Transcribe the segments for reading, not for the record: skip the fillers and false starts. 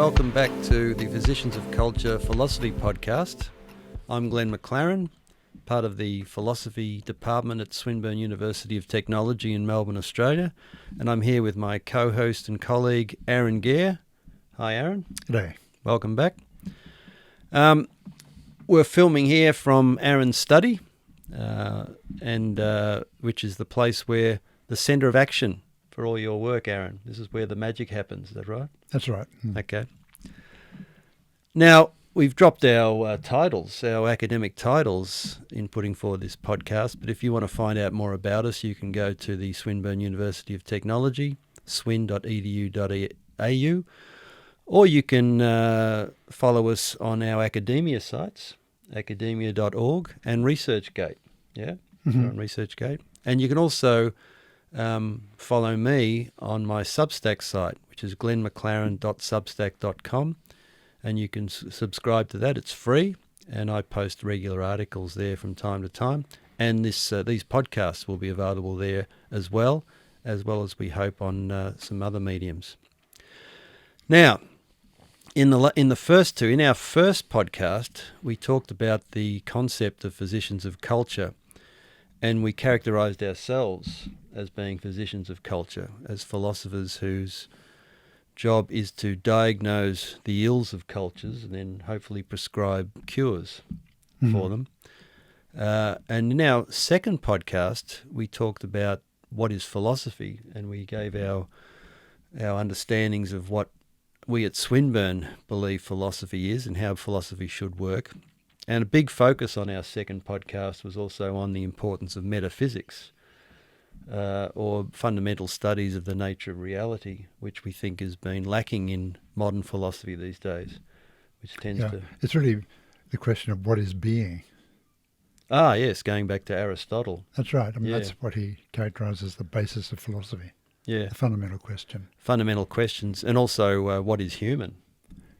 Welcome back to the Physicians of Culture Philosophy Podcast. I'm Glenn McLaren, part of the Philosophy Department at Swinburne University of Technology in Melbourne, Australia. And I'm here with my co-host and colleague, Arran Gare. Hi, Arran. G'day. Welcome back. We're filming here from Arran's study, which is the place where the centre of action for all your work, Arran. This is where the magic happens, is that right? That's right. Okay. Now, we've dropped our titles, our academic titles, in putting forward this podcast, but if you want to find out more about us, you can go to the Swinburne University of Technology, swin.edu.au, or you can follow us on our academia sites, academia.org and ResearchGate. Yeah, Mm-hmm. We're on ResearchGate. And you can also follow me on my Substack site, which is glennmclaren.substack.com, and you can subscribe to that. It's free, and I post regular articles there from time to time. And these podcasts will be available there as well as we hope on some other mediums. Now, in our first podcast, we talked about the concept of physicians of culture, and we characterised ourselves as being physicians of culture, as philosophers whose job is to diagnose the ills of cultures and then hopefully prescribe cures for them. And in our second podcast, we talked about what is philosophy, and we gave our understandings of what we at Swinburne believe philosophy is and how philosophy should work. And a big focus on our second podcast was also on the importance of metaphysics, or fundamental studies of the nature of reality, which we think has been lacking in modern philosophy these days, which tends to... It's really the question of what is being. Ah, yes, going back to Aristotle. That's right. I mean, that's what he characterises as the basis of philosophy. Yeah. The fundamental question. Fundamental questions, and also what is human.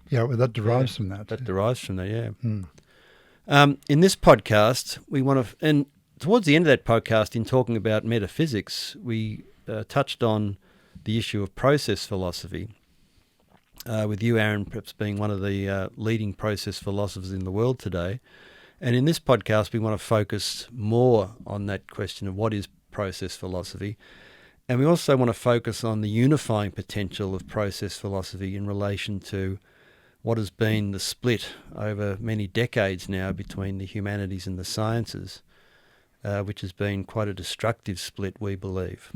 Yeah, well, that derives from that. That derives from that, yeah. Mm. In this podcast, we want to... and towards the end of that podcast, in talking about metaphysics, we touched on the issue of process philosophy, with you, Arran, perhaps being one of the leading process philosophers in the world today. And in this podcast, we want to focus more on that question of what is process philosophy. And we also want to focus on the unifying potential of process philosophy in relation to what has been the split over many decades now between the humanities and the sciences, which has been quite a destructive split, we believe,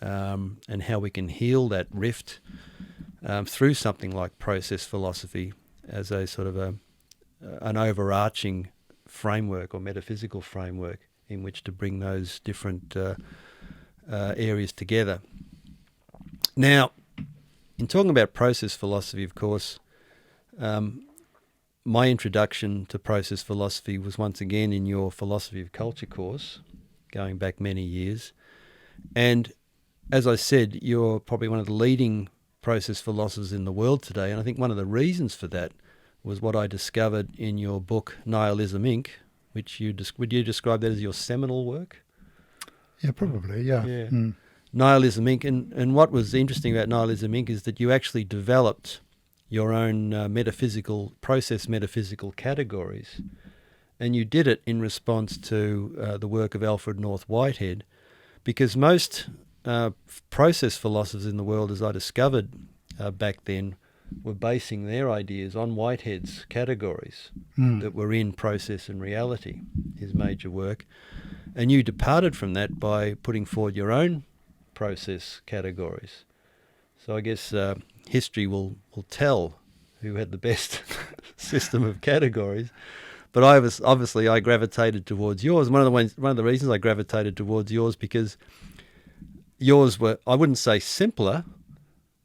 and how we can heal that rift through something like process philosophy as a sort of an overarching framework or metaphysical framework in which to bring those different areas together. Now, in talking about process philosophy, of course, my introduction to process philosophy was once again in your Philosophy of Culture course, going back many years. And as I said, you're probably one of the leading process philosophers in the world today. And I think one of the reasons for that was what I discovered in your book, Nihilism, Inc., which would you describe that as your seminal work? Yeah, probably, yeah. Mm. Nihilism, Inc. And what was interesting about Nihilism, Inc. is that you actually developed your own metaphysical categories, and you did it in response to the work of Alfred North Whitehead, because most process philosophers in the world, as I discovered back then, were basing their ideas on Whitehead's categories that were in Process and Reality, his major work, and you departed from that by putting forward your own process categories. So I guess history will tell who had the best system of categories. But I gravitated towards yours. One of the reasons I gravitated towards yours because yours were, I wouldn't say simpler,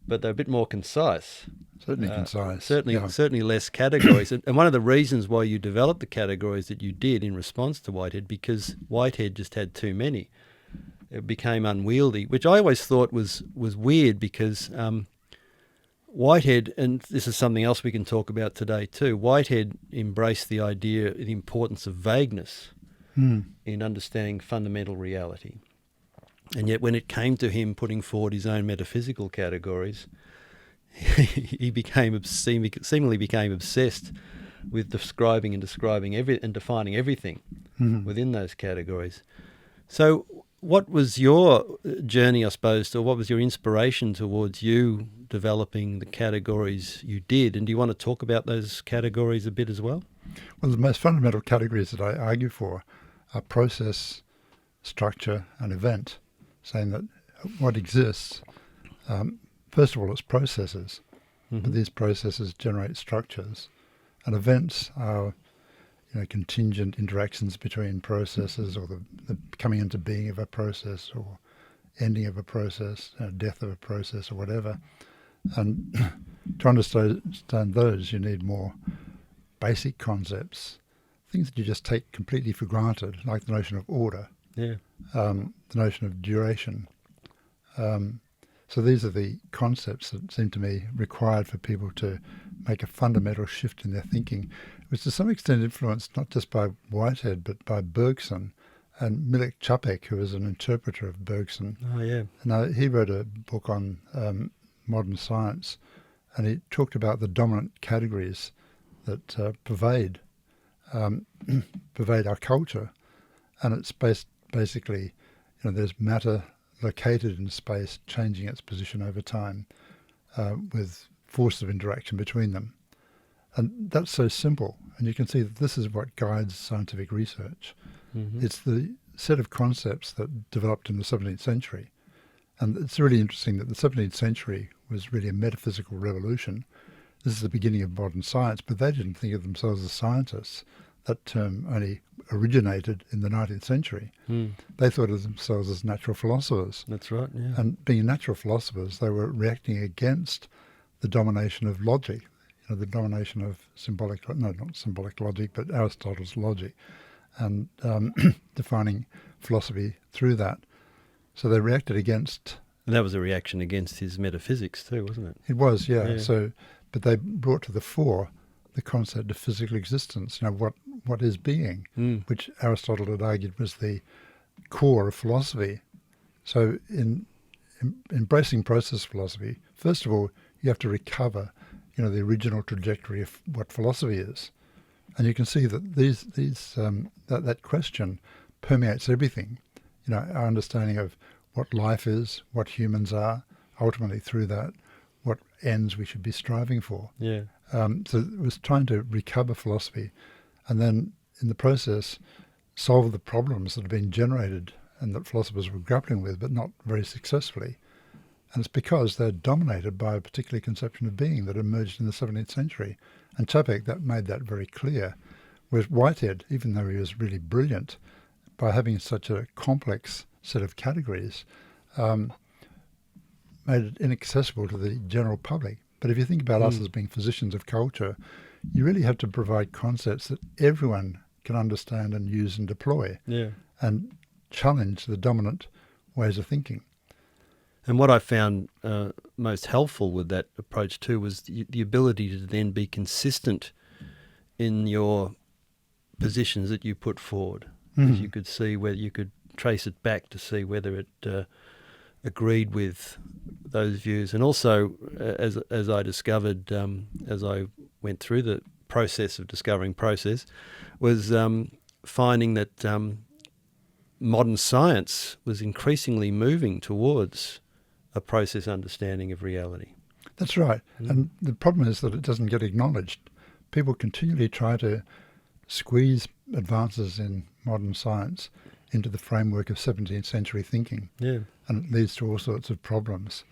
but they're a bit more concise. Certainly concise. Certainly less categories. And one of the reasons why you developed the categories that you did in response to Whitehead, because Whitehead just had too many. It became unwieldy, which I always thought was weird because Whitehead, and this is something else we can talk about today too, Whitehead embraced the importance of vagueness in understanding fundamental reality. And yet when it came to him putting forward his own metaphysical categories, he seemingly became obsessed with describing and defining everything within those categories. So what was your journey, I suppose, or what was your inspiration towards you developing the categories you did? And do you want to talk about those categories a bit as well? Well, the most fundamental categories that I argue for are process, structure, and event, saying that what exists, first of all, it's processes, but these processes generate structures, and events are contingent interactions between processes, or the coming into being of a process, or ending of a process, death of a process, or whatever. And to understand those, you need more basic concepts, things that you just take completely for granted, like the notion of order, the notion of duration. So these are the concepts that seem to me required for people to make a fundamental shift in their thinking, which to some extent influenced not just by Whitehead, but by Bergson and Milik Čapek, who was an interpreter of Bergson. Oh, yeah. Now, he wrote a book on modern science, and he talked about the dominant categories that pervade our culture, and it's basically, there's matter located in space, changing its position over time, with force of interaction between them. And that's so simple. And you can see that this is what guides scientific research. It's the set of concepts that developed in the 17th century. And it's really interesting that the 17th century was really a metaphysical revolution. This is the beginning of modern science, but they didn't think of themselves as scientists. That term only originated in the 19th century. They thought of themselves as natural philosophers. That's right, yeah. And being natural philosophers, they were reacting against the domination of logic, the domination of not symbolic logic, but Aristotle's logic, and defining philosophy through that. So they reacted against... And that was a reaction against his metaphysics too, wasn't it? It was, yeah. So, but they brought to the fore the concept of physical existence, what is being, which Aristotle had argued was the core of philosophy. So in embracing process philosophy, first of all, you have to recover, the original trajectory of what philosophy is. And you can see that that question permeates everything. Our understanding of what life is, what humans are, ultimately through that, what ends we should be striving for. Yeah. So it was trying to recover philosophy, and then in the process solve the problems that have been generated and that philosophers were grappling with, but not very successfully. And it's because they're dominated by a particular conception of being that emerged in the 17th century. And Čapek that made that very clear. Whereas Whitehead, even though he was really brilliant, by having such a complex set of categories, made it inaccessible to the general public. But if you think about us as being physicians of culture, you really have to provide concepts that everyone can understand and use and deploy, and challenge the dominant ways of thinking. And what I found most helpful with that approach too was the ability to then be consistent in your positions that you put forward. Because you could see whether you could trace it back to see whether it agreed with those views. And also, as I discovered as I went through the process of discovering process, was finding that modern science was increasingly moving towards a process understanding of reality. That's right. And the problem is that it doesn't get acknowledged. People continually try to squeeze advances in modern science into the framework of 17th century thinking. And it leads to all sorts of problems.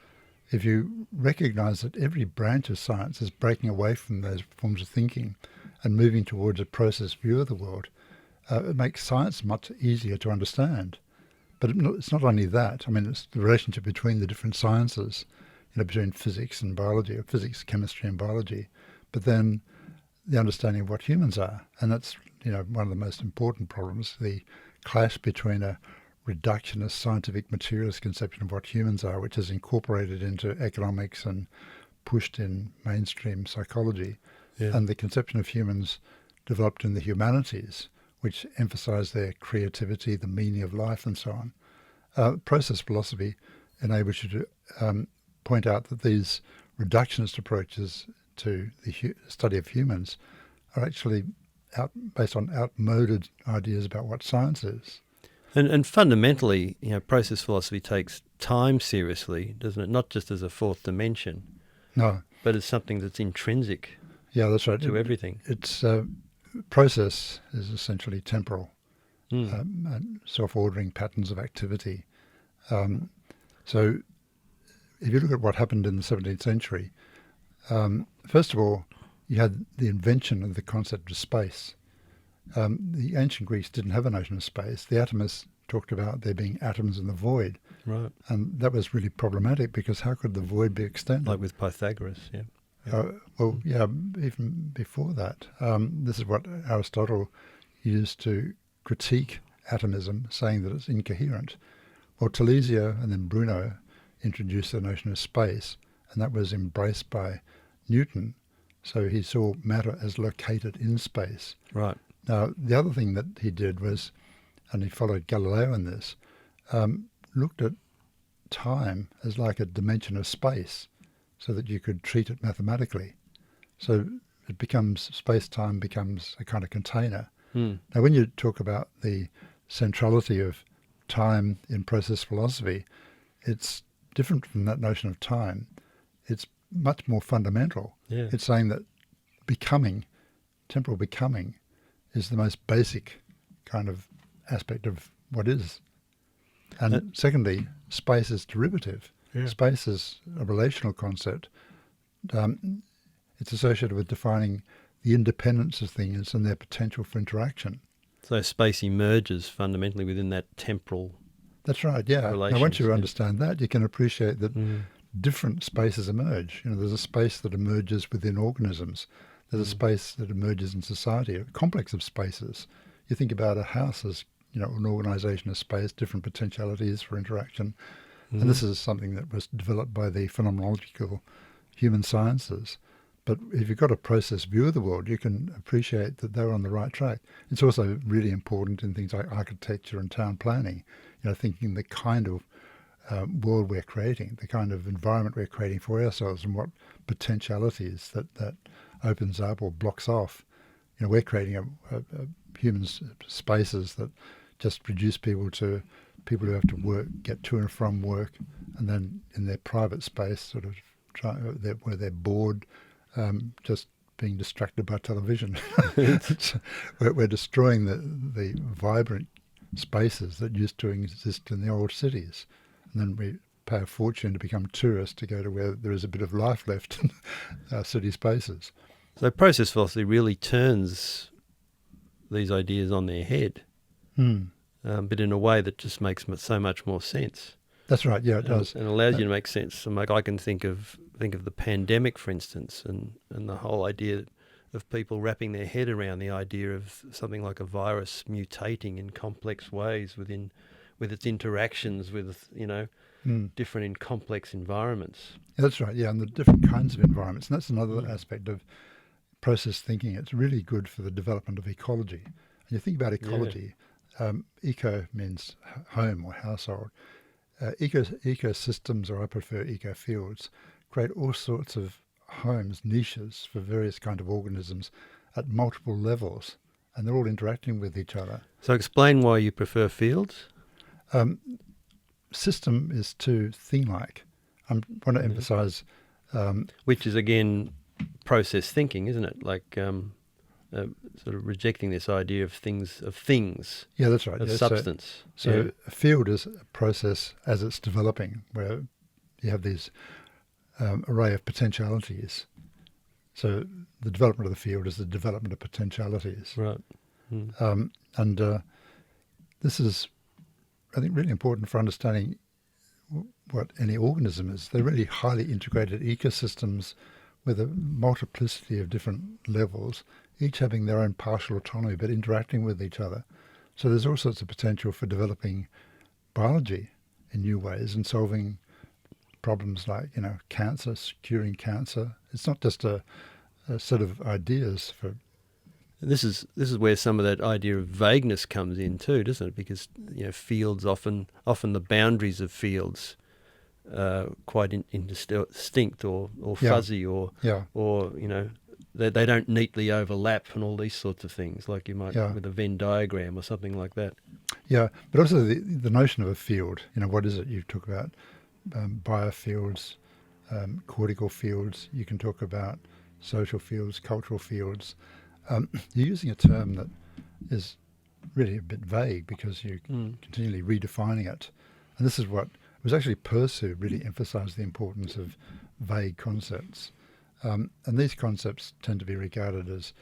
If you recognize that every branch of science is breaking away from those forms of thinking and moving towards a process view of the world, it makes science much easier to understand. But it's not only that. I mean, it's the relationship between the different sciences, between physics and biology, or physics, chemistry and biology, but then the understanding of what humans are. And that's, one of the most important problems, the clash between a reductionist scientific materialist conception of what humans are, which is incorporated into economics and pushed in mainstream psychology, and the conception of humans developed in the humanities, which emphasize their creativity, the meaning of life, and so on. Process philosophy enables you to point out that these reductionist approaches to the study of humans are actually based on outmoded ideas about what science is. And fundamentally, process philosophy takes time seriously, doesn't it? Not just as a fourth dimension, No. but as something that's intrinsic. Yeah, that's right. To everything. It's process is essentially temporal, Mm. and self-ordering patterns of activity. So if you look at what happened in the 17th century, first of all, you had the invention of the concept of space. The ancient Greeks didn't have a notion of space. The atomists talked about there being atoms in the void. Right. And that was really problematic because how could the void be extended? Like with Pythagoras, yeah. Even before that. This is what Aristotle used to critique atomism, saying that it's incoherent. Well, Talesio and then Bruno introduced the notion of space, and that was embraced by Newton. So he saw matter as located in space. Right. Now, the other thing that he did was, and he followed Galileo in this, looked at time as like a dimension of space so that you could treat it mathematically. So space-time becomes a kind of container. Mm. Now, when you talk about the centrality of time in process philosophy, it's different from that notion of time. It's much more fundamental. Yeah. It's saying that temporal becoming, is the most basic kind of aspect of what is. And secondly, space is derivative. Yeah. Space is a relational concept. It's associated with defining the independence of things and their potential for interaction. So space emerges fundamentally within that temporal. That's right, yeah. Now, once you understand that, you can appreciate that different spaces emerge. There's a space that emerges within organisms. There's a space that emerges in society, a complex of spaces. You think about a house as, an organisation of space, different potentialities for interaction. And this is something that was developed by the phenomenological human sciences. But if you've got a process view of the world, you can appreciate that they're on the right track. It's also really important in things like architecture and town planning, thinking the kind of world we're creating, the kind of environment we're creating for ourselves and what potentialities that opens up or blocks off. We're creating a human spaces that just reduce people who have to work, get to and from work, and then in their private space, sort of where they're bored, just being distracted by television. We're destroying the vibrant spaces that used to exist in the old cities, and then we pay a fortune to become tourists to go to where there is a bit of life left in our city spaces. So process philosophy really turns these ideas on their head, but in a way that just makes so much more sense. That's right. Yeah, it does, and allows you to make sense. And I can think of the pandemic, for instance, and the whole idea of people wrapping their head around the idea of something like a virus mutating in complex ways with its interactions with different and complex environments. Yeah, that's right. Yeah, and the different kinds of environments, and that's another aspect of process thinking. It's really good for the development of ecology. And you think about ecology, eco means home or household. Ecosystems, or I prefer ecofields, create all sorts of homes, niches for various kind of organisms at multiple levels, and they're all interacting with each other. So explain why you prefer fields. System is too thing-like. I want to emphasize... which is, again, process thinking, isn't it? Like sort of rejecting this idea of things. Yeah, that's right. Of substance. So a field is a process as it's developing, where you have these array of potentialities. So the development of the field is the development of potentialities. Right. And this is, I think, really important for understanding what any organism is. They're really highly integrated ecosystems with a multiplicity of different levels, each having their own partial autonomy but interacting with each other. So there's all sorts of potential for developing biology in new ways and solving problems like, cancer, curing cancer. It's not just a set of ideas for... This is where some of that idea of vagueness comes in too, doesn't it? Because fields often the boundaries of fields quite indistinct or Yeah. fuzzy or Yeah. they don't neatly overlap and all these sorts of things, like you might Yeah. with a Venn diagram or something like that. Yeah, but also the notion of a field. What is it? You talk about biofields, cortical fields. You can talk about social fields, cultural fields. You're using a term that is really a bit vague because you're continually redefining it. And this is what was actually Peirce who really emphasised the importance of vague concepts. And these concepts tend to be regarded as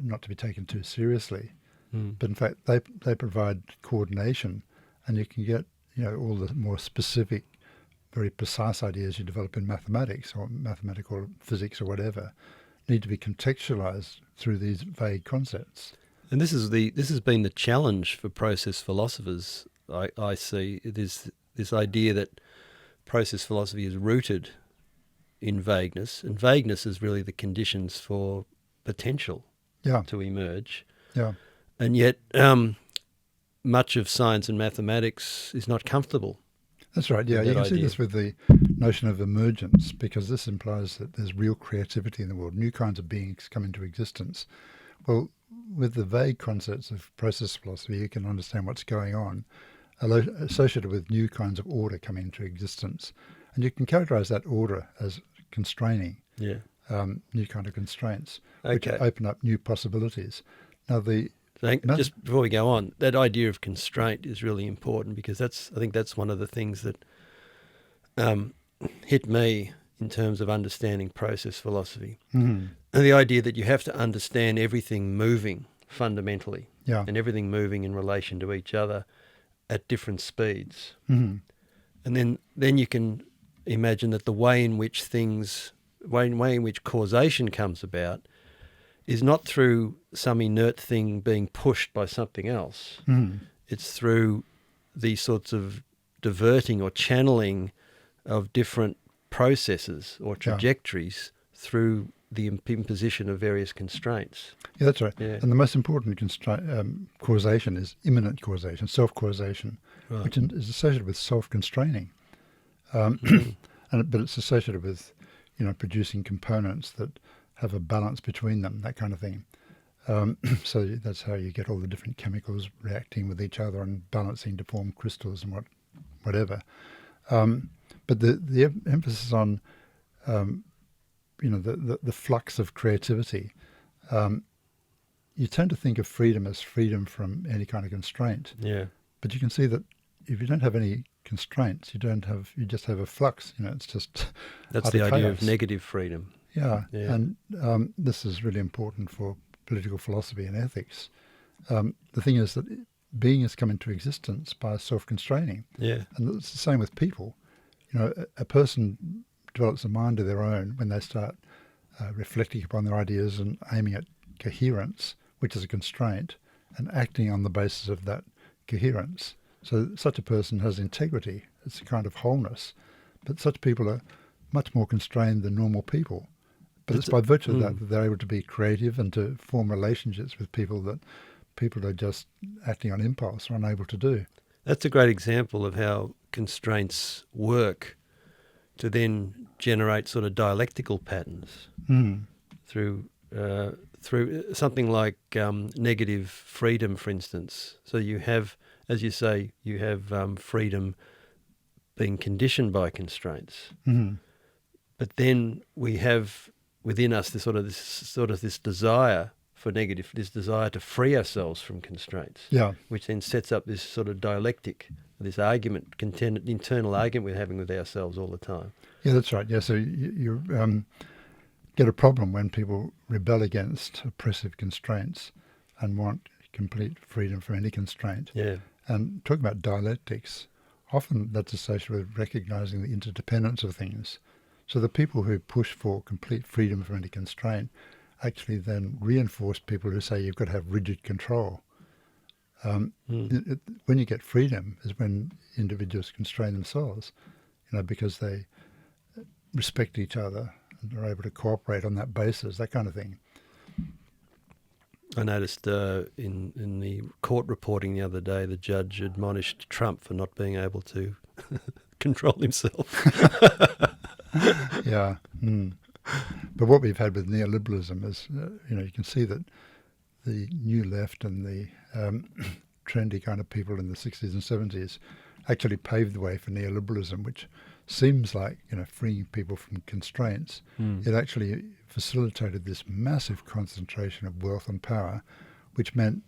not to be taken too seriously. But in fact, they provide coordination, and you can get all the more specific, very precise ideas you develop in mathematics or mathematical physics or whatever need to be contextualized through these vague concepts. And this has been the challenge for process philosophers. I see it is this idea that process philosophy is rooted in vagueness, and vagueness is really the conditions for potential to emerge. Yeah. And yet, much of science and mathematics is not comfortable. That's right. Yeah, you can see this with the notion of emergence, because this implies that there's real creativity in the world. New kinds of beings come into existence. Well, with the vague concepts of process philosophy, you can understand what's going on, associated with new kinds of order coming into existence. And you can characterize that order as constraining. Yeah. New kind of constraints, which open up new possibilities. Now, just before we go on, that idea of constraint is really important, because I think that's one of the things that hit me in terms of understanding process philosophy. And the idea that you have to understand everything moving fundamentally, and everything moving in relation to each other at different speeds. And then you can imagine that the way in which causation comes about is not through some inert thing being pushed by something else. It's through these sorts of diverting or channeling of different processes or trajectories through the imposition of various constraints. Yeah, that's right. Yeah. And the most important causation is immanent causation, self-causation, which is associated with self-constraining. But it's associated with, producing components that have a balance between them, that kind of thing. So that's how you get all the different chemicals reacting with each other and balancing to form crystals and whatever. But the emphasis on, the flux of creativity, you tend to think of freedom as freedom from any kind of constraint. Yeah. But you can see that if you don't have any constraints, you just have a flux. It's just that's the idea chaos. Of negative freedom. Yeah. And this is really important for political philosophy and ethics. The thing is that being has come into existence by self-constraining. Yeah. And it's the same with people. A person develops a mind of their own when they start reflecting upon their ideas and aiming at coherence, which is a constraint, and acting on the basis of that coherence. So such a person has integrity. It's a kind of wholeness. But such people are much more constrained than normal people. But it's by virtue of that they're able to be creative and to form relationships with people that people are just acting on impulse or unable to do. That's a great example of how constraints work to then generate sort of dialectical patterns through something like negative freedom, for instance. So you have, as you say, freedom being conditioned by constraints. But then we have within us this desire for negative, this desire to free ourselves from constraints, which then sets up this sort of dialectic, this argument, internal argument we're having with ourselves all the time. Yeah, that's right. Yeah, so you get a problem when people rebel against oppressive constraints and want complete freedom from any constraint. Yeah. And talking about dialectics, often that's associated with recognizing the interdependence of things. So the people who push for complete freedom from any constraint actually then reinforce people who say you've got to have rigid control. When you get freedom is when individuals constrain themselves, because they respect each other and are able to cooperate on that basis, that kind of thing. I noticed in the court reporting the other day, the judge admonished Trump for not being able to control himself. Yeah. Mm. But what we've had with neoliberalism is, you can see that the new left and the trendy kind of people in the 60s and 70s actually paved the way for neoliberalism, which seems like, freeing people from constraints. It actually facilitated this massive concentration of wealth and power, which meant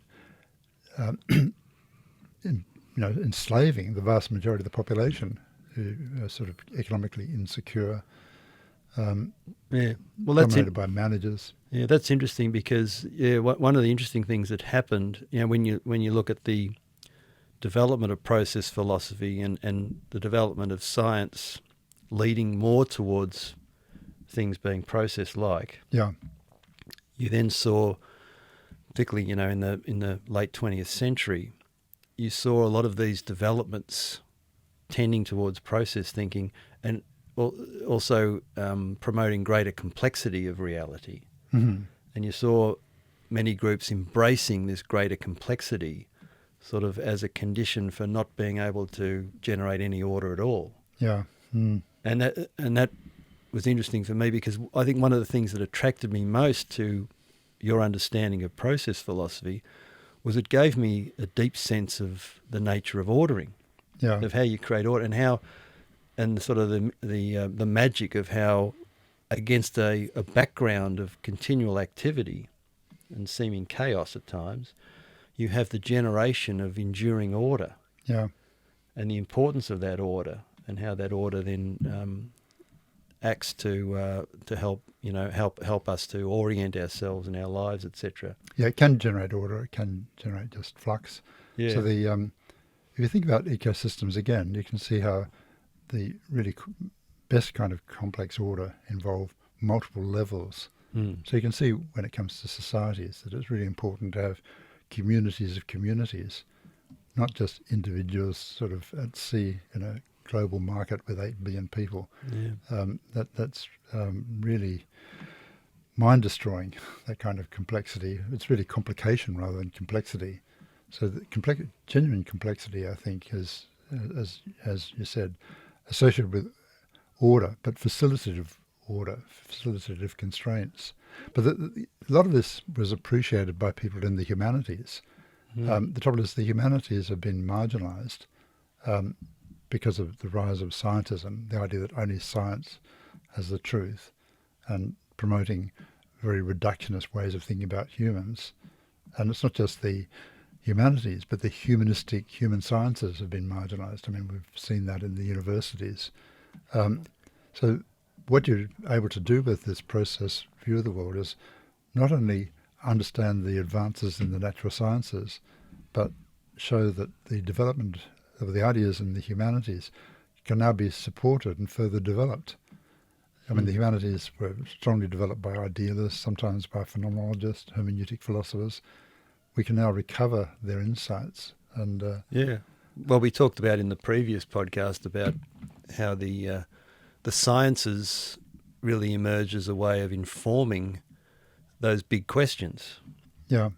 enslaving the vast majority of the population who are sort of economically insecure, dominated by managers. Yeah, that's interesting because one of the interesting things that happened, when you look at the development of process philosophy and the development of science leading more towards things being process-like. Yeah. You then saw, particularly in the late 20th century, you saw a lot of these developments tending towards process thinking and also promoting greater complexity of reality. Mm-hmm. And you saw many groups embracing this greater complexity sort of as a condition for not being able to generate any order at all. Yeah. Mm. And that was interesting for me because I think one of the things that attracted me most to your understanding of process philosophy was it gave me a deep sense of the nature of ordering, of how you create order and sort of the magic of how against a background of continual activity and seeming chaos at times, you have the generation of enduring order. Yeah. And the importance of that order and how that order then acts to help us to orient ourselves and our lives, etc. Yeah, it can generate order. It can generate just flux. Yeah. So if you think about ecosystems again, you can see how the really best kind of complex order involve multiple levels. So you can see when it comes to societies that it's really important to have communities of communities, not just individuals sort of at sea in a global market with 8 billion people. Yeah. That's really mind-destroying, that kind of complexity. It's really complication rather than complexity. So the genuine complexity, I think, is, as you said, associated with order, but facilitative order, facilitative constraints. But a lot of this was appreciated by people in the humanities. The trouble is the humanities have been marginalised because of the rise of scientism, the idea that only science has the truth, and promoting very reductionist ways of thinking about humans. And it's not just the humanities, but the humanistic human sciences have been marginalised. I mean, we've seen that in the universities. So what you're able to do with this process view of the world is not only understand the advances in the natural sciences, but show that the development of the ideas in the humanities can now be supported and further developed. I mean, the humanities were strongly developed by idealists, sometimes by phenomenologists, hermeneutic philosophers. We can now recover their insights. And well, we talked about in the previous podcast about how the sciences really emerge as a way of informing those big questions. Yeah.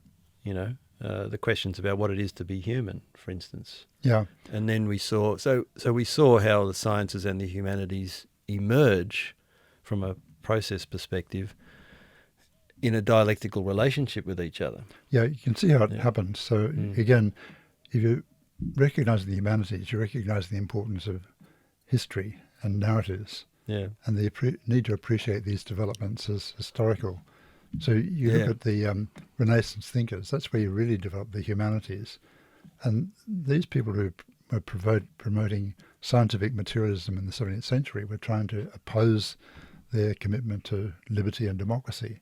The questions about what it is to be human, for instance. Yeah. And then we saw how the sciences and the humanities emerge from a process perspective in a dialectical relationship with each other. Yeah, you can see how it happens. So again, if you recognise the humanities, you recognise the importance of history and narratives. Yeah. And the need to appreciate these developments as historical. So you look at the Renaissance thinkers, that's where you really develop the humanities. And these people who were promoting scientific materialism in the 17th century were trying to oppose their commitment to liberty and democracy.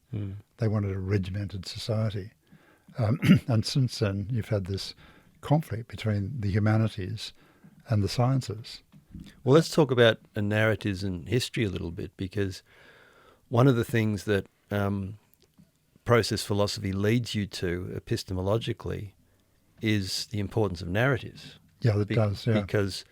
They wanted a regimented society. And since then, you've had this conflict between the humanities and the sciences. Well, let's talk about narratives and history a little bit, because one of the things that process philosophy leads you to epistemologically is the importance of narratives. Yeah, it does, yeah. Because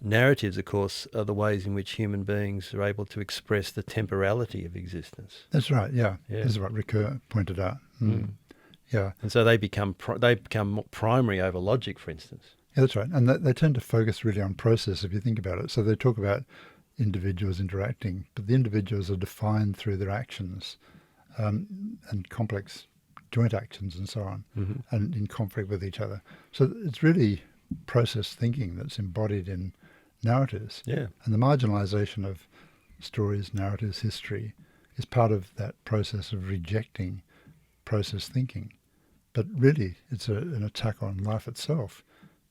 narratives, of course, are the ways in which human beings are able to express the temporality of existence. That's right, yeah. This is what Ricoeur pointed out. Yeah. And so they become primary over logic, for instance. Yeah, that's right. And they tend to focus really on process if you think about it. So they talk about individuals interacting, but the individuals are defined through their actions and complex joint actions and so on, and in conflict with each other. So it's really process thinking that's embodied in narratives. Yeah. And the marginalization of stories, narratives, history is part of that process of rejecting process thinking. But really, it's an attack on life itself,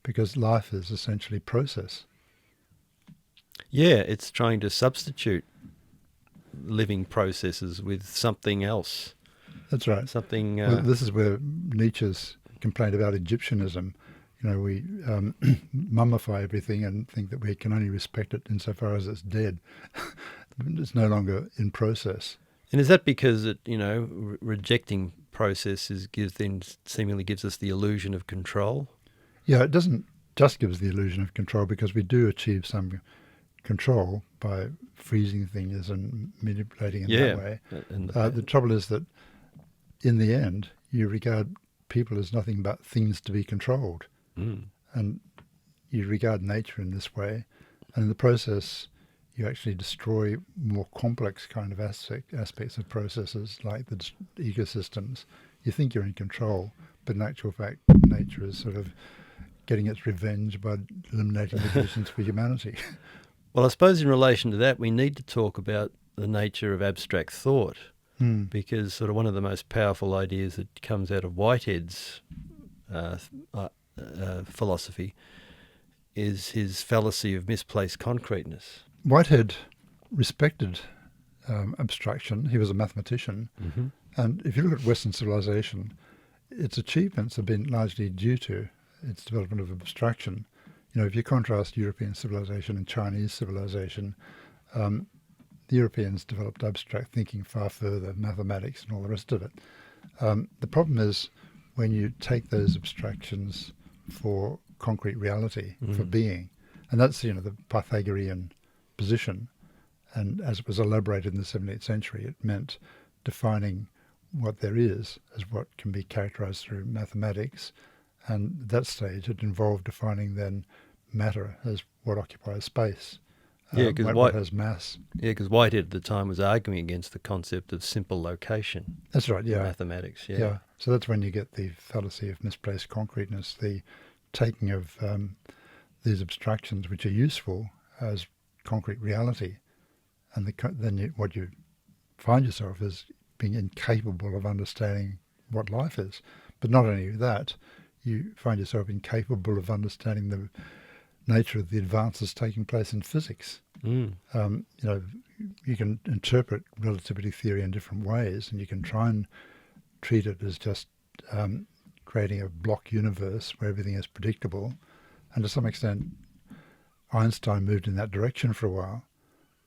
because life is essentially process. Yeah, it's trying to substitute living processes with something else. That's right. Something. Well, this is where Nietzsche's complaint about Egyptianism. We mummify everything and think that we can only respect it insofar as it's dead. It's no longer in process. And is that because it, rejecting processes seemingly gives us the illusion of control? Yeah, it doesn't just give us the illusion of control, because we do achieve some control by freezing things and manipulating in that way. The trouble is that in the end, you regard people as nothing but things to be controlled. And you regard nature in this way. And in the process, you actually destroy more complex kind of aspects of processes like the ecosystems. You think you're in control, but in actual fact, nature is sort of getting its revenge by eliminating the conditions for humanity. Well, I suppose in relation to that, we need to talk about the nature of abstract thought, because sort of one of the most powerful ideas that comes out of Whitehead's philosophy is his fallacy of misplaced concreteness. Whitehead respected abstraction. He was a mathematician. And if you look at Western civilization, its achievements have been largely due to its development of abstraction. If you contrast European civilization and Chinese civilization, the Europeans developed abstract thinking far further, mathematics and all the rest of it. The problem is when you take those abstractions for concrete reality, for being, and that's the Pythagorean position. And as it was elaborated in the 17th century, it meant defining what there is as what can be characterized through mathematics. And at that stage, it involved defining then matter as what occupies space. What has mass. Yeah, because Whitehead at the time was arguing against the concept of simple location. That's right, yeah. Mathematics, Yeah. So that's when you get the fallacy of misplaced concreteness, the taking of these abstractions which are useful as concrete reality. And what you find yourself is being incapable of understanding what life is. But not only that, you find yourself incapable of understanding the nature of the advances taking place in physics. You can interpret relativity theory in different ways, and you can try and treat it as just creating a block universe where everything is predictable. And to some extent, Einstein moved in that direction for a while.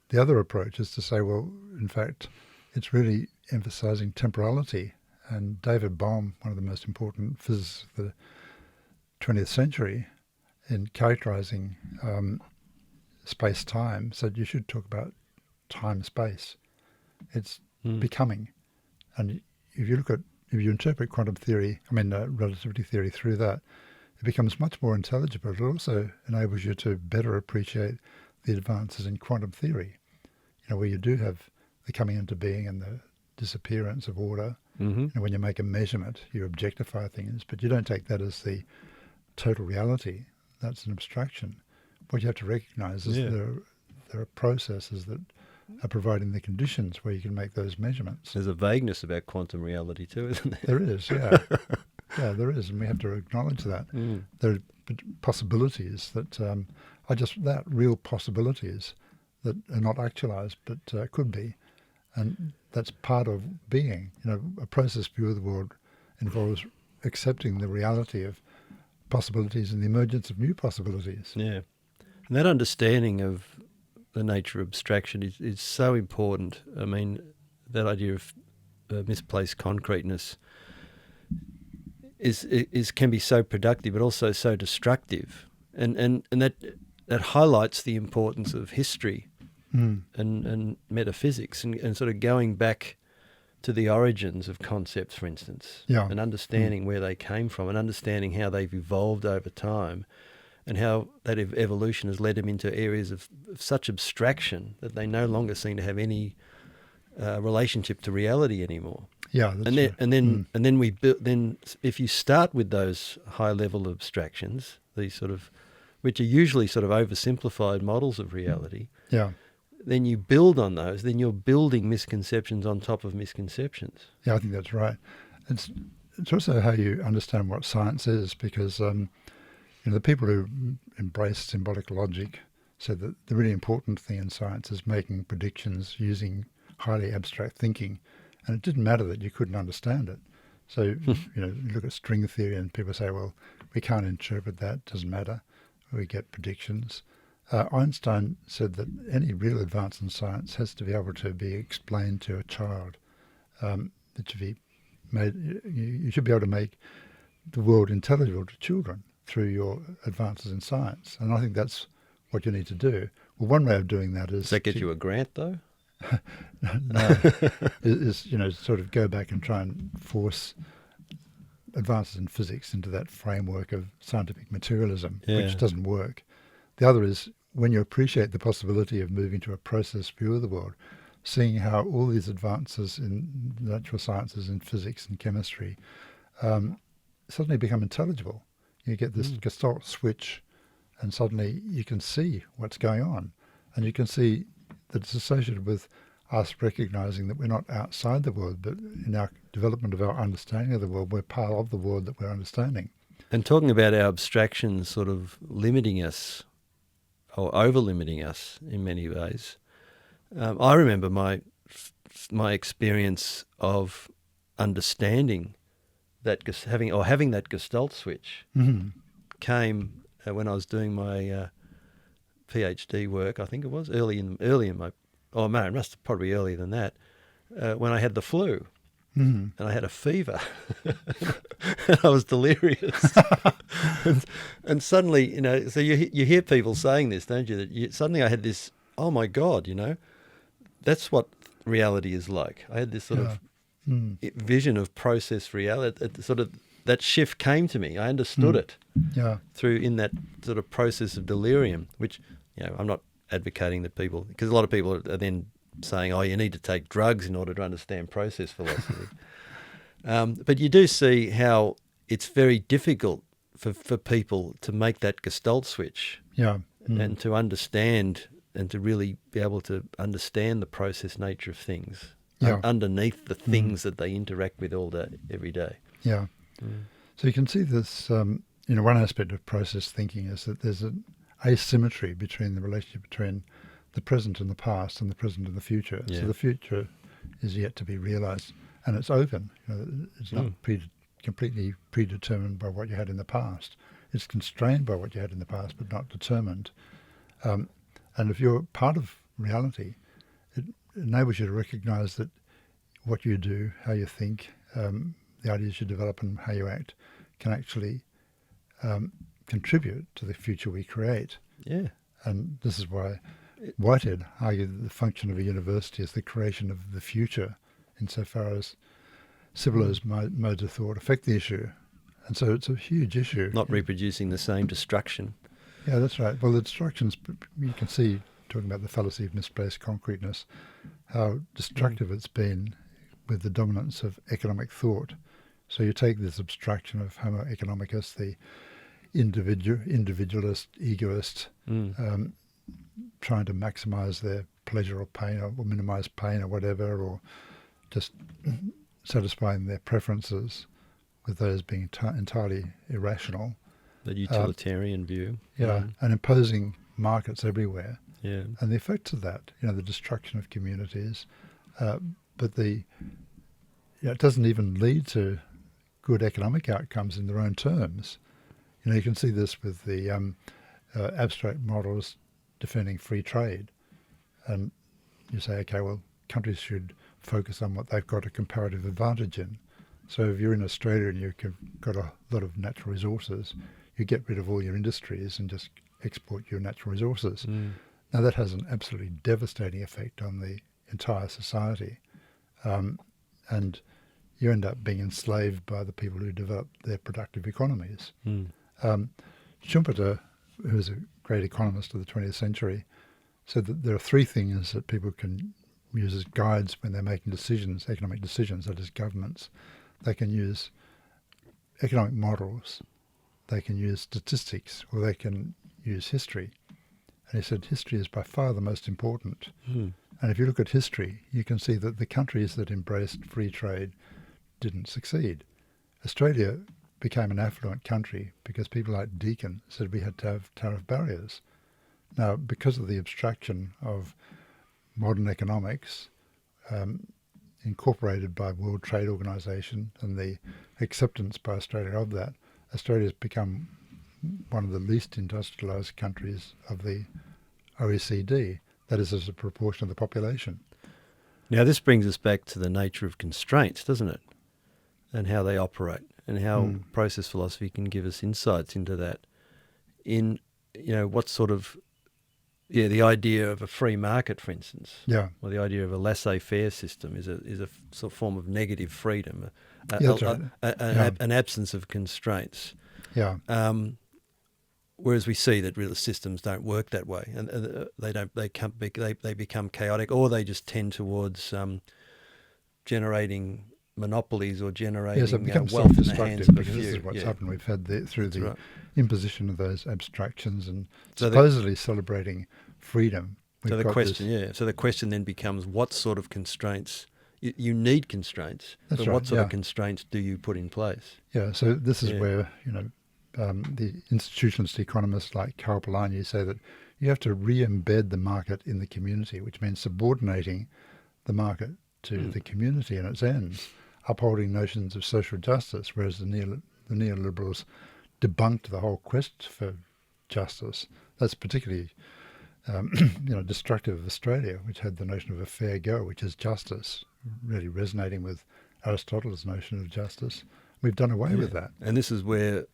The other approach is to say, well, in fact, it's really emphasizing temporality. And David Bohm, one of the most important physicists of the 20th century, in characterizing space-time, said you should talk about time-space. It's becoming. And if you interpret quantum theory, relativity theory through that, it becomes much more intelligible. It also enables you to better appreciate the advances in quantum theory, where you do have the coming into being and the disappearance of order. When you make a measurement, you objectify things, but you don't take that as the total reality. That's an abstraction. What you have to recognize is there are processes that are providing the conditions where you can make those measurements. There's a vagueness about quantum reality too, isn't There there? is, yeah. Yeah, there is, and we have to acknowledge that. There are possibilities that are just that, real possibilities that are not actualized but could be. And that's part of being. A process view of the world involves accepting the reality of possibilities and the emergence of new possibilities. Yeah. And that understanding of the nature of abstraction is so important. I mean, that idea of misplaced concreteness can be so productive, but also so destructive. And that highlights the importance of history and metaphysics and sort of going back to the origins of concepts, for instance, and understanding where they came from and understanding how they've evolved over time. and how that evolution has led them into areas of such abstraction that they no longer seem to have any relationship to reality anymore. Yeah, that's right. And then we build. Then if you start with those high level abstractions, these sort of, which are usually sort of oversimplified models of reality, Yeah. then you build on those. Then you're building misconceptions on top of misconceptions. Yeah, I think that's right. It's also how you understand what science is, because the people who embrace symbolic logic said that the really important thing in science is making predictions using highly abstract thinking, and it didn't matter that you couldn't understand it. So you look at string theory, and people say, well, we can't interpret that. Doesn't matter. We get predictions. Einstein said that any real advance in science has to be able to be explained to a child. It should be made. You should be able to make the world intelligible to children through your advances in science, and I think that's what you need to do. Well, one way of doing that is... Does that get you a grant, though? No, is sort of go back and try and force advances in physics into that framework of scientific materialism, which doesn't work. The other is when you appreciate the possibility of moving to a process view of the world, seeing how all these advances in natural sciences, in physics and chemistry, suddenly become intelligible. You get this Gestalt switch, and suddenly you can see what's going on, and you can see that it's associated with us recognizing that we're not outside the world, but in our development of our understanding of the world, we're part of the world that we're understanding. And talking about our abstractions sort of limiting us or over-limiting us in many ways, I remember my experience of understanding that having that Gestalt switch came when I was doing my PhD work. I think it was early in my. Oh man, it must have probably earlier than that. When I had the flu, and I had a fever, and I was delirious, and suddenly, so you hear people saying this, don't you? That suddenly I had this. Oh my God, that's what reality is like. I had this sort of vision of process reality. Sort of that shift came to me. I understood it through in that sort of process of delirium, which I'm not advocating that people, because a lot of people are then saying, oh, you need to take drugs in order to understand process philosophy. But you do see how it's very difficult for people to make that Gestalt switch and to understand and to really be able to understand the process nature of things underneath the things that they interact with all day, every day. Yeah. So you can see this, one aspect of process thinking is that there's an asymmetry between the relationship between the present and the past and the present and the future. Yeah. So the future is yet to be realized, and it's open. It's not completely predetermined by what you had in the past. It's constrained by what you had in the past, but not determined. And if you're part of reality, it enables you to recognize that what you do, how you think, the ideas you develop and how you act can actually contribute to the future we create. Yeah. And this is why Whitehead argued that the function of a university is the creation of the future, insofar as civilized modes of thought affect the issue. And so it's a huge issue. Not reproducing the same destruction. Yeah, that's right. Well, the destructions, you can see, talking about the fallacy of misplaced concreteness, how destructive it's been with the dominance of economic thought. So you take this abstraction of Homo economicus, the individualist, egoist, trying to maximize their pleasure or pain or minimize pain or whatever, or just satisfying their preferences, with those being entirely irrational. The utilitarian view. Yeah, and imposing markets everywhere. Yeah. And the effects of that, the destruction of communities, but it doesn't even lead to good economic outcomes in their own terms. You can see this with the abstract models defending free trade. And you say, okay, well, countries should focus on what they've got a comparative advantage in. So if you're in Australia and you've got a lot of natural resources, you get rid of all your industries and just export your natural resources. Now that has an absolutely devastating effect on the entire society. And you end up being enslaved by the people who develop their productive economies. Schumpeter who was a great economist of the 20th century, said that there are three things that people can use as guides when they're making decisions, economic decisions, that is governments. They can use economic models, they can use statistics, or they can use history. And he said history is by far the most important. And if you look at history, you can see that the countries that embraced free trade didn't succeed. Australia became an affluent country because people like Deakin said we had to have tariff barriers. Now, because of the abstraction of modern economics, incorporated by World Trade Organization and the acceptance by Australia of that, Australia has become one of the least industrialized countries of the OECD, that is as a proportion of the population. Now, this brings us back to the nature of constraints, doesn't it? And how they operate, and how process philosophy can give us insights into that. In, what sort of, the idea of a free market, for instance, or the idea of a laissez-faire system is a sort of form of negative freedom, an absence of constraints. Yeah. Whereas we see that real systems don't work that way, and they become chaotic, or they just tend towards generating monopolies or generating it becomes wealth in the hands of a because few. this is what's happened. We've had through the right. imposition of those abstractions and So supposedly celebrating freedom. So the question then becomes, what sort of constraints? You need constraints, That's but right, what sort of constraints do you put in place? Yeah, so this is where, the institutionalist economists like Karl Polanyi say that you have to re-embed the market in the community, which means subordinating the market to the community and its ends, upholding notions of social justice, whereas the neoliberals debunked the whole quest for justice. That's particularly destructive of Australia, which had the notion of a fair go, which is justice, really resonating with Aristotle's notion of justice. We've done away with that. And this is where,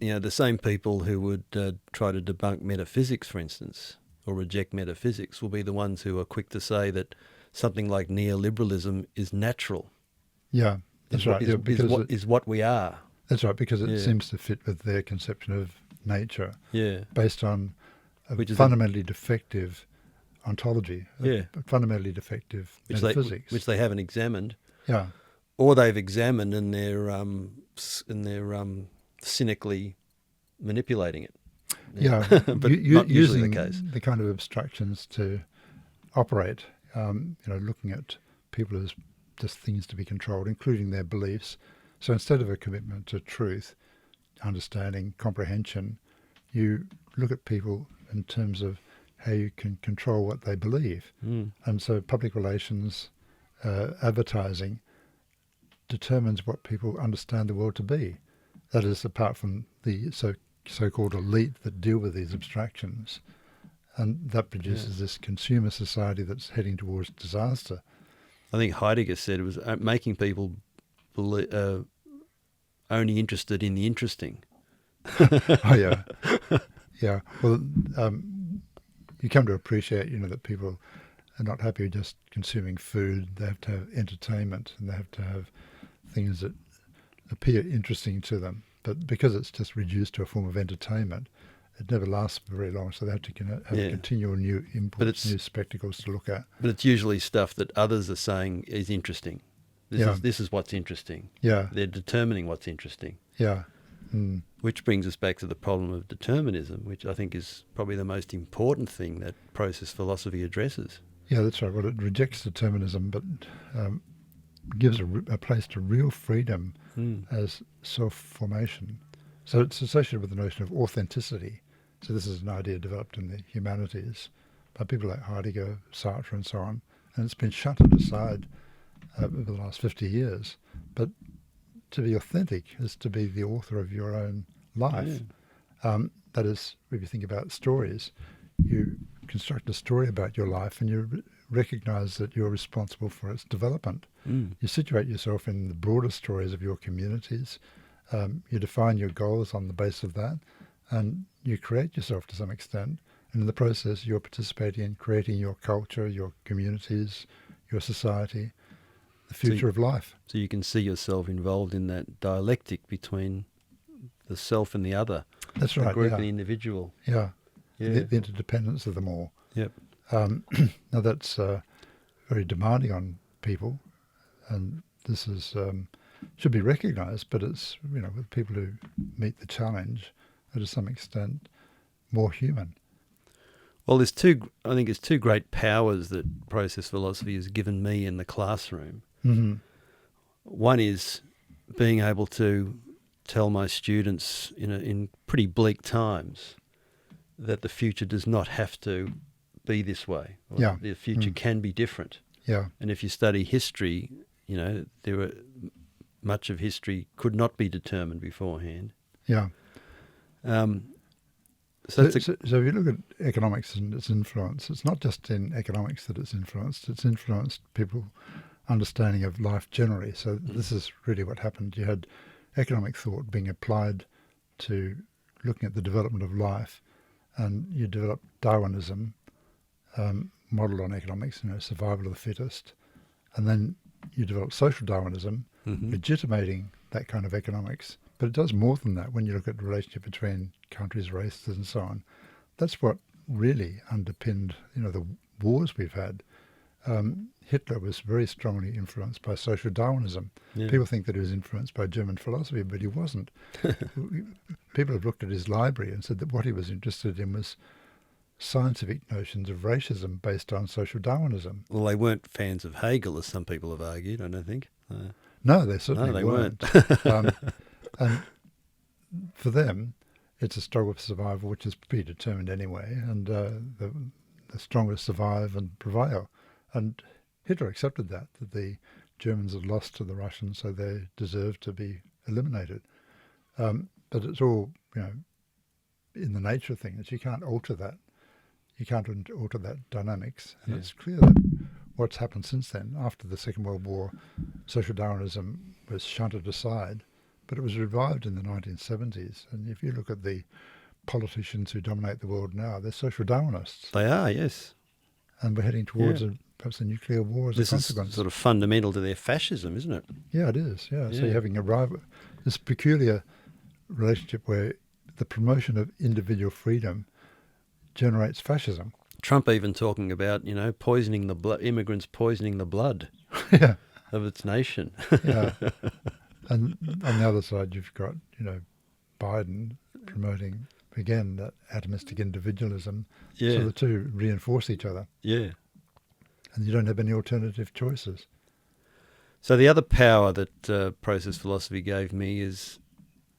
the same people who would try to debunk metaphysics, for instance, or reject metaphysics, will be the ones who are quick to say that something like neoliberalism is natural. Yeah, that's right. Is what we are. That's right, because it seems to fit with their conception of nature, based on a fundamentally defective ontology, a fundamentally defective metaphysics, which they haven't examined, or they've examined and they're cynically manipulating it. But not usually using the case. The kind of abstractions to operate, looking at people as just things to be controlled, including their beliefs. So instead of a commitment to truth, understanding, comprehension, you look at people in terms of how you can control what they believe. And so public relations, advertising, determines what people understand the world to be. That is, apart from the so-called elite that deal with these abstractions. And that produces this consumer society that's heading towards disaster. I think Heidegger said it was making people only interested in the interesting. Oh, yeah. Well, you come to appreciate, that people are not happy just consuming food. They have to have entertainment, and they have to have things that appear interesting to them. But because it's just reduced to a form of entertainment, it never lasts for very long. So they have to have continual new inputs, new spectacles to look at. But it's usually stuff that others are saying is interesting. This is what's interesting. Yeah. They're determining what's interesting. Yeah. Which brings us back to the problem of determinism, which I think is probably the most important thing that process philosophy addresses. Yeah, that's right. Well, it rejects determinism, but gives a place to real freedom as self-formation. So it's associated with the notion of authenticity. So this is an idea developed in the Humanities by people like Heidegger, Sartre, and so on, and it's been shunted aside over the last 50 years. But to be authentic is to be the author of your own life. That is, if you think about stories, you construct a story about your life and you recognize that you're responsible for its development. You situate yourself in the broader stories of your communities. You define your goals on the basis of that, and you create yourself to some extent. And in the process, you're participating in creating your culture, your communities, your society, the future of life. So you can see yourself involved in that dialectic between the self and the other. That's the right. group Yeah. and the individual. Yeah. Yeah. The interdependence of them all. Yep. Now that's very demanding on people, and this is should be recognised. But it's with people who meet the challenge are to some extent more human. Well, I think there's two great powers that process philosophy has given me in the classroom. Mm-hmm. One is being able to tell my students in pretty bleak times that the future does not have to be this way. Or Yeah. the future can be different. Yeah. And if you study history, much of history could not be determined beforehand. Yeah. So So if you look at economics and its influence, it's not just in economics that it's influenced people's understanding of life generally. So this is really what happened. You had economic thought being applied to looking at the development of life, and you developed Darwinism, modelled on economics, survival of the fittest, and then you developed social Darwinism, legitimating that kind of economics. But it does more than that when you look at the relationship between countries, races, and so on. That's what really underpinned, the wars we've had. Hitler was very strongly influenced by social Darwinism. Yeah. People think that he was influenced by German philosophy, but he wasn't. People have looked at his library and said that what he was interested in was scientific notions of racism based on social Darwinism. Well, they weren't fans of Hegel, as some people have argued, I don't think. No, they certainly they weren't. And for them, it's a struggle for survival, which is predetermined anyway, and the strongest survive and prevail. And Hitler accepted that the Germans had lost to the Russians, so they deserved to be eliminated. But it's all, in the nature of things. You can't alter that. You can't alter that dynamics. And it's clear that what's happened since then, after the Second World War, social Darwinism was shunted aside, but it was revived in the 1970s. And if you look at the politicians who dominate the world now, they're social Darwinists. They are, yes. And we're heading towards perhaps a nuclear war as a consequence. This is sort of fundamental to their fascism, isn't it? Yeah, it is. Yeah. So you're having this peculiar relationship where the promotion of individual freedom generates fascism. Trump even talking about, poisoning the blood, immigrants poisoning the blood of its nation. Yeah. And on the other side, you've got, Biden promoting, again, that atomistic individualism. Yeah. So the two reinforce each other. Yeah. And you don't have any alternative choices. So the other power that process philosophy gave me is,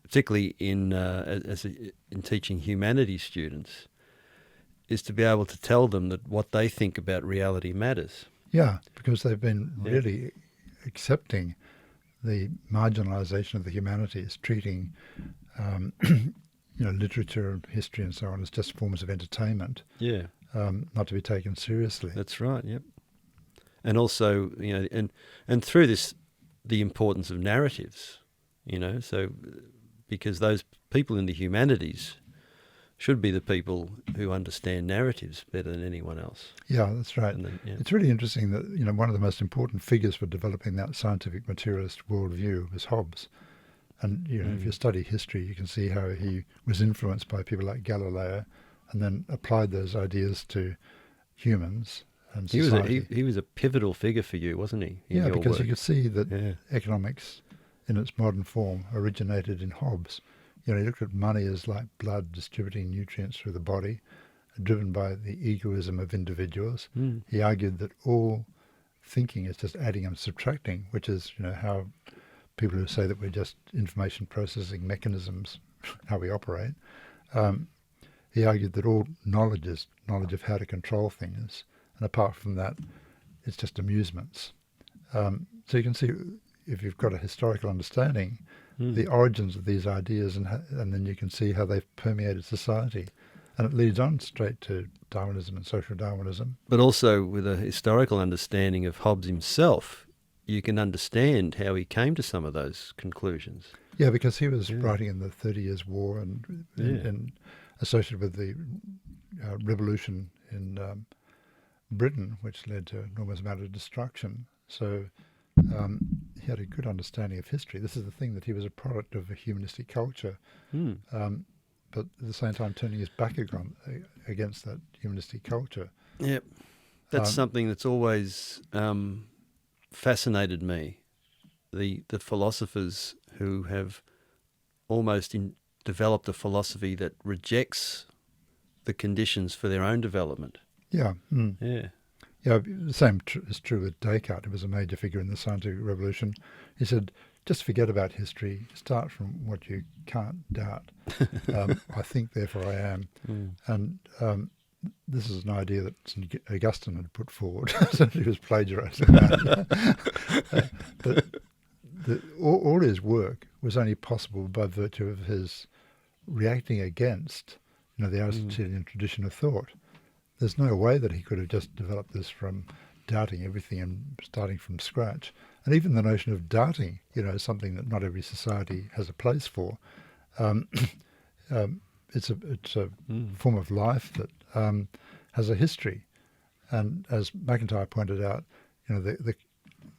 particularly in teaching humanities students, is to be able to tell them that what they think about reality matters. Yeah, because they've been really accepting the marginalisation of the humanities, treating literature and history and so on as just forms of entertainment. Yeah. Not to be taken seriously. That's right. Yep. And also, and through this, the importance of narratives. So because those people in the humanities should be the people who understand narratives better than anyone else. Yeah, that's right. Then, It's really interesting that one of the most important figures for developing that scientific materialist worldview was Hobbes. And if you study history, you can see how he was influenced by people like Galileo, and then applied those ideas to humans and society. He was a pivotal figure for you, wasn't he? Yeah, because you could see that economics in its modern form originated in Hobbes. He looked at money as like blood distributing nutrients through the body, driven by the egoism of individuals. He argued that all thinking is just adding and subtracting, which is how people who say that we're just information processing mechanisms, how we operate. He argued that all knowledge is knowledge of how to control things, and apart from that, it's just amusements. So you can see, if you've got a historical understanding, the origins of these ideas, and then you can see how they've permeated society. And it leads on straight to Darwinism and social Darwinism. But also with a historical understanding of Hobbes himself, you can understand how he came to some of those conclusions. Yeah, because he was writing in the 30 Years' War and associated with the revolution in Britain, which led to an enormous amount of destruction. So he had a good understanding of history. This is the thing, that he was a product of a humanistic culture. but at the same time turning his back against that humanistic culture. Yep. That's something that's always fascinated me. The philosophers who have almost developed a philosophy that rejects the conditions for their own development. Yeah. Mm. Yeah. Yeah, the same is true with Descartes, who was a major figure in the scientific revolution. He said, just forget about history, start from what you can't doubt. I think, therefore I am. Mm. And this is an idea that Augustine had put forward, so he was plagiarizing that. But all his work was only possible by virtue of his reacting against, the Aristotelian tradition of thought. There's no way that he could have just developed this from doubting everything and starting from scratch. And even the notion of doubting, something that not every society has a place for. It's a form of life that has a history. And as McIntyre pointed out, the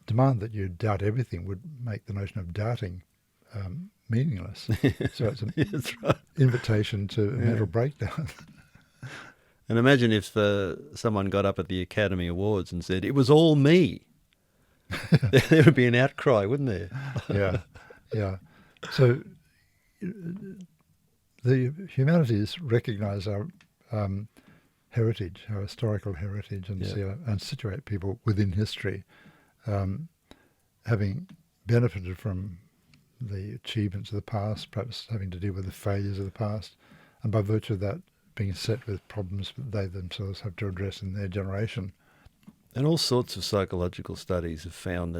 demand that you doubt everything would make the notion of doubting meaningless. So it's an That's right. invitation to a mental breakdown. And imagine if someone got up at the Academy Awards and said, it was all me. There would be an outcry, wouldn't there? Yeah. So the humanities recognise our heritage, our historical heritage, and situate people within history, having benefited from the achievements of the past, perhaps having to deal with the failures of the past, and by virtue of that, being set with problems that they themselves have to address in their generation. And all sorts of psychological studies have found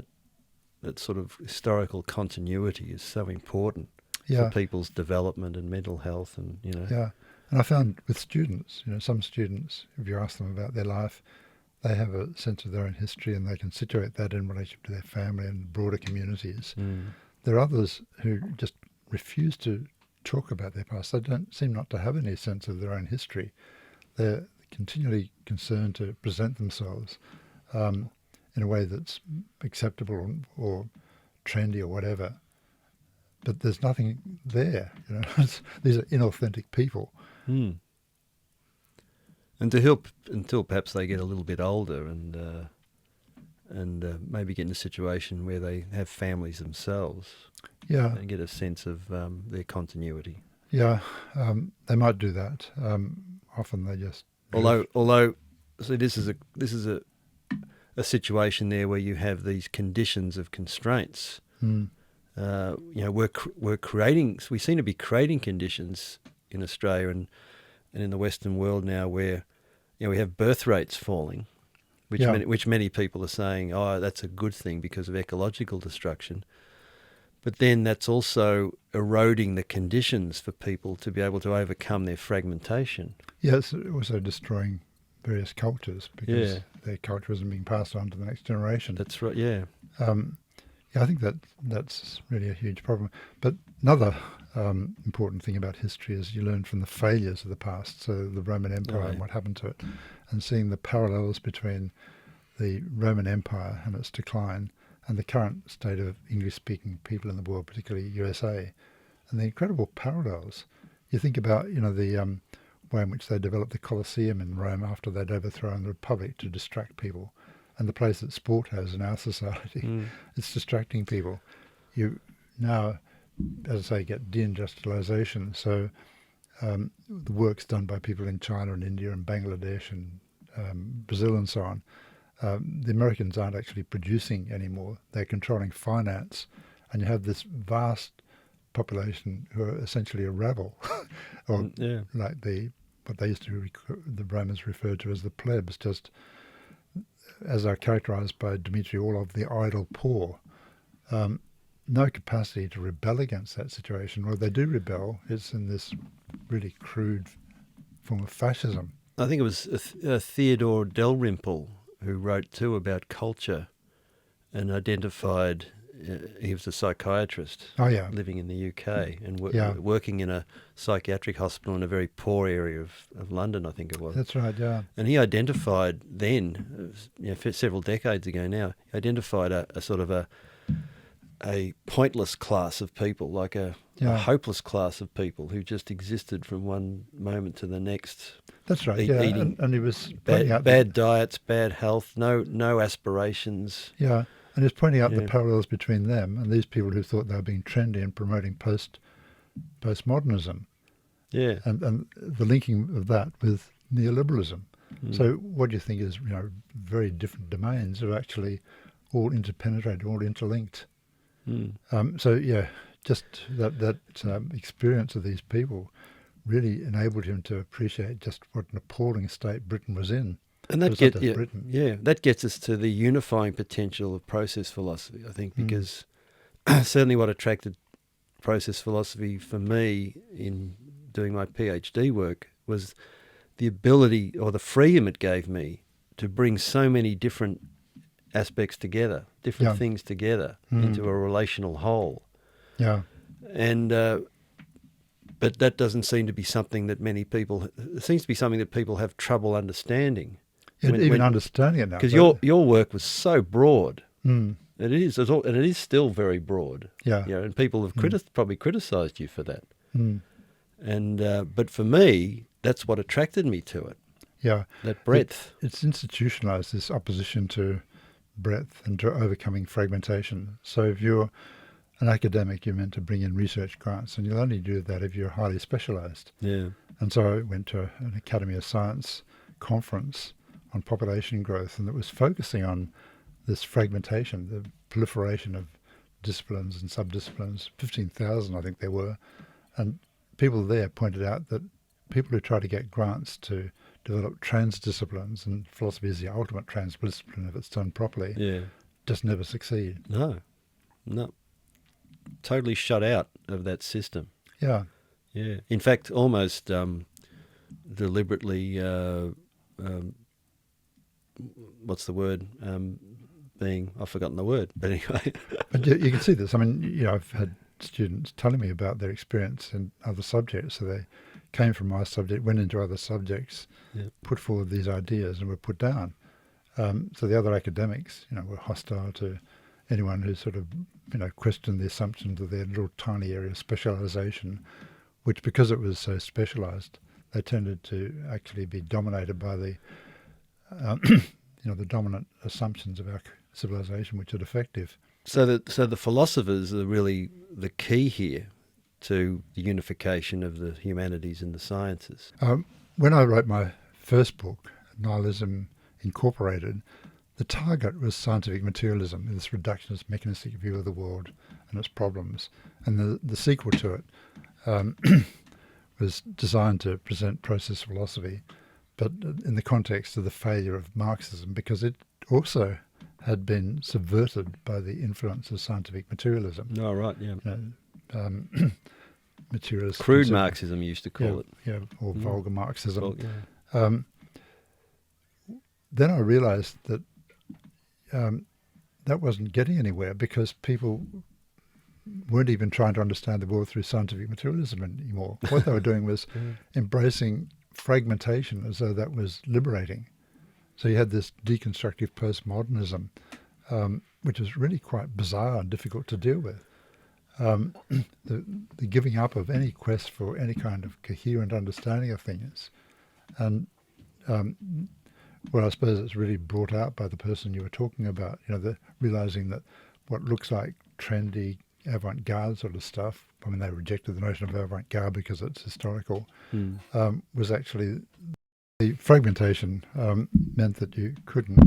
that sort of historical continuity is so important for people's development and mental health, and Yeah, and I found with students, some students, if you ask them about their life, they have a sense of their own history and they can situate that in relation to their family and broader communities. There are others who just refuse to talk about their past. They don't seem not to have any sense of their own history. They're continually concerned to present themselves in a way that's acceptable or trendy or whatever. But there's nothing there. These are inauthentic people. And to help until perhaps they get a little bit older and maybe get in a situation where they have families themselves. Yeah. And get a sense of their continuity. Yeah, they might do that. Often they just. Although, so this is a situation there where you have these conditions of constraints. We're creating. We seem to be creating conditions in Australia and in the Western world now where we have birth rates falling, which many people are saying, that's a good thing because of ecological destruction. But then that's also eroding the conditions for people to be able to overcome their fragmentation. Yeah, it's also destroying various cultures because their culture isn't being passed on to the next generation. That's right, yeah. I think that's really a huge problem. But another important thing about history is you learn from the failures of the past, so the Roman Empire and what happened to it, and seeing the parallels between the Roman Empire and its decline and the current state of English-speaking people in the world, particularly USA, and the incredible parallels. You think about, the way in which they developed the Colosseum in Rome after they'd overthrown the Republic to distract people, and the place that sport has in our society. It's distracting people. You now, as I say, get deindustrialization. So the work's done by people in China and India and Bangladesh and Brazil and so on. The Americans aren't actually producing anymore. They're controlling finance, and you have this vast population who are essentially a rabble, or like what they used to the Romans referred to as the plebs, just as are characterized by Dmitry Orlov, the idle poor. No capacity to rebel against that situation, or they do rebel, it's in this really crude form of fascism. I think it was Theodore Dalrymple who wrote too about culture and identified, he was a psychiatrist living in the UK and working in a psychiatric hospital in a very poor area of London, I think it was. That's right, yeah. And he identified then, several decades ago now, he identified a sort of a pointless class of people, like a hopeless class of people who just existed from one moment to the next. That's right. Eating and he was bad, pointing out bad diets, bad health, no aspirations. Yeah, and he was pointing out the parallels between them and these people who thought they were being trendy and promoting postmodernism. Yeah, and the linking of that with neoliberalism. So what do you think is very different domains are actually all interpenetrated, all interlinked. Just that experience of these people really enabled him to appreciate just what an appalling state Britain was in. And that gets us to the unifying potential of process philosophy, I think, because certainly what attracted process philosophy for me in doing my PhD work was the ability or the freedom it gave me to bring so many different aspects together, different things together into a relational whole. Yeah. And but that doesn't seem to be something that many people. It seems to be something that people have trouble understanding. Understanding it now, because your work was so broad. It is, and it is still very broad. Yeah. And people have probably criticised you for that. And but for me, that's what attracted me to it. Yeah, that breadth. It's institutionalised, this opposition to breadth and to overcoming fragmentation. So if you're an academic, you're meant to bring in research grants, and you'll only do that if you're highly specialised. Yeah. And so I went to an Academy of Science conference on population growth, and it was focusing on this fragmentation, the proliferation of disciplines and subdisciplines. 15,000, I think there were, and people there pointed out that people who try to get grants to develop transdisciplines, and philosophy is the ultimate transdiscipline if it's done properly, just never succeed. No. Totally shut out of that system. Yeah. In fact, almost deliberately, what's the word? I've forgotten the word, but anyway. But you can see this. I mean, I've had students telling me about their experience in other subjects. So they came from my subject, went into other subjects, put forward these ideas and were put down. So the other academics, were hostile to anyone who sort of, questioned the assumptions of their little tiny area of specialisation, which because it was so specialised, they tended to actually be dominated by the, the dominant assumptions of our civilization, which are defective. So the philosophers are really the key here to the unification of the humanities and the sciences. When I wrote my first book, Nihilism Incorporated, the target was scientific materialism, this reductionist mechanistic view of the world and its problems. And the sequel to it was designed to present process philosophy, but in the context of the failure of Marxism, because it also had been subverted by the influence of scientific materialism. Oh, right, yeah. Materialist crude Marxism, you used to call it. Yeah, or vulgar Marxism. Then I realised that that wasn't getting anywhere, because people weren't even trying to understand the world through scientific materialism anymore. What they were doing was embracing fragmentation as though that was liberating. So you had this deconstructive postmodernism, which was really quite bizarre and difficult to deal with. The giving up of any quest for any kind of coherent understanding of things. And I suppose it's really brought out by the person you were talking about, the realising that what looks like trendy, avant-garde sort of stuff, I mean, they rejected the notion of avant-garde because it's historical, was actually the fragmentation meant that you couldn't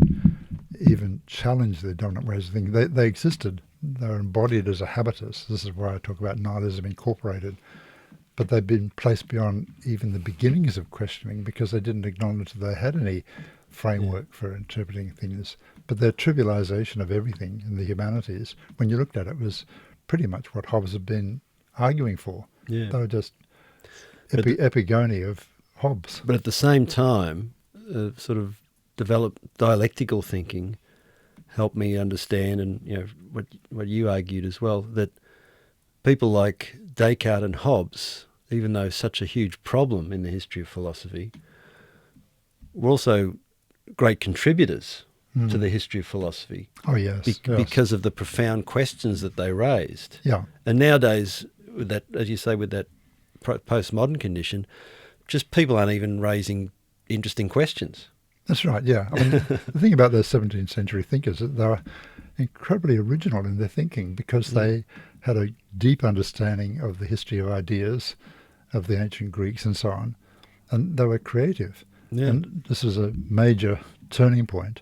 even challenge the dominant ways of thinking. They existed. They were embodied as a habitus. This is why I talk about nihilism incorporated. But they've been placed beyond even the beginnings of questioning, because they didn't acknowledge that they had any framework for interpreting things. But their trivialization of everything in the humanities, when you looked at it, was pretty much what Hobbes had been arguing for. Yeah. They were just epigony of Hobbes. But at the same time, sort of developed dialectical thinking helped me understand, and what you argued as well, that people like Descartes and Hobbes, even though such a huge problem in the history of philosophy, were also great contributors to the history of philosophy. Oh, yes. Because of the profound questions that they raised. Yeah. And nowadays, with that, as you say, with that postmodern condition, just people aren't even raising interesting questions. That's right, yeah. I mean, the thing about those 17th century thinkers is that they were incredibly original in their thinking because they had a deep understanding of the history of ideas, of the ancient Greeks and so on, and they were creative. Yeah. And this is a major turning point.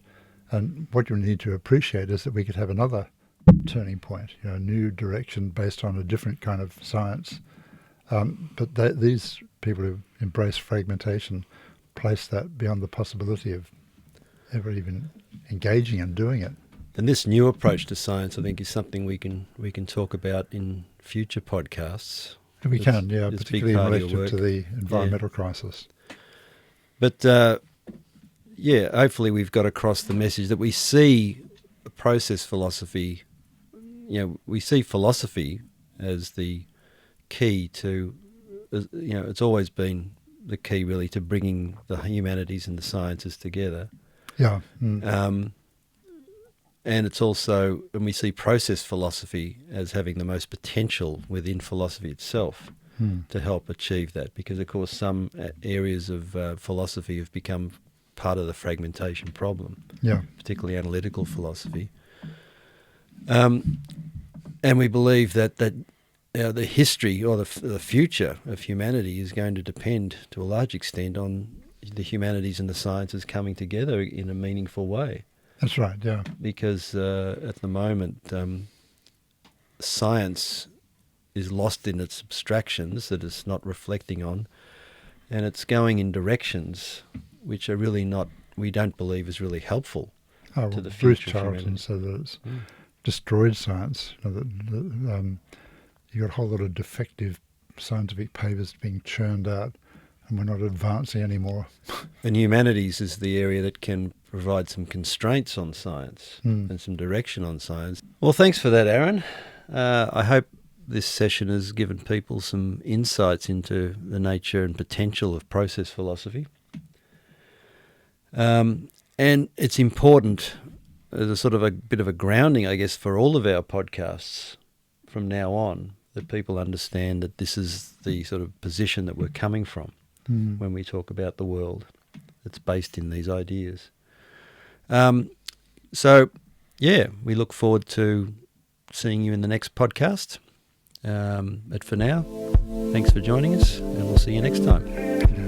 And what you need to appreciate is that we could have another turning point, a new direction based on a different kind of science. But these people who embrace fragmentation place that beyond the possibility of ever even engaging and doing it. And this new approach to science, I think, is something we can talk about in future podcasts. We can, particularly in relation to the environmental crisis. But hopefully we've got across the message that we see process philosophy. We see philosophy as the key to. It's always been the key, really, to bringing the humanities and the sciences together. Yeah. And it's also, and we see process philosophy as having the most potential within philosophy itself to help achieve that, because, of course, some areas of philosophy have become part of the fragmentation problem, particularly analytical philosophy. And we believe that the history or the future of humanity is going to depend to a large extent on the humanities and the sciences coming together in a meaningful way. That's right, yeah. Because at the moment, science is lost in its abstractions that it's not reflecting on, and it's going in directions which are really not, we don't believe is really helpful to the future. Bruce Charlton said that it's destroyed science. You got a whole lot of defective scientific papers being churned out, and we're not advancing anymore. And humanities is the area that can provide some constraints on science and some direction on science. Well, thanks for that, Arran. I hope this session has given people some insights into the nature and potential of process philosophy. And it's important as a sort of a bit of a grounding, I guess, for all of our podcasts from now on, that people understand that this is the sort of position that we're coming from when we talk about the world. It's based in these ideas. We look forward to seeing you in the next podcast. But for now, thanks for joining us, and we'll see you next time.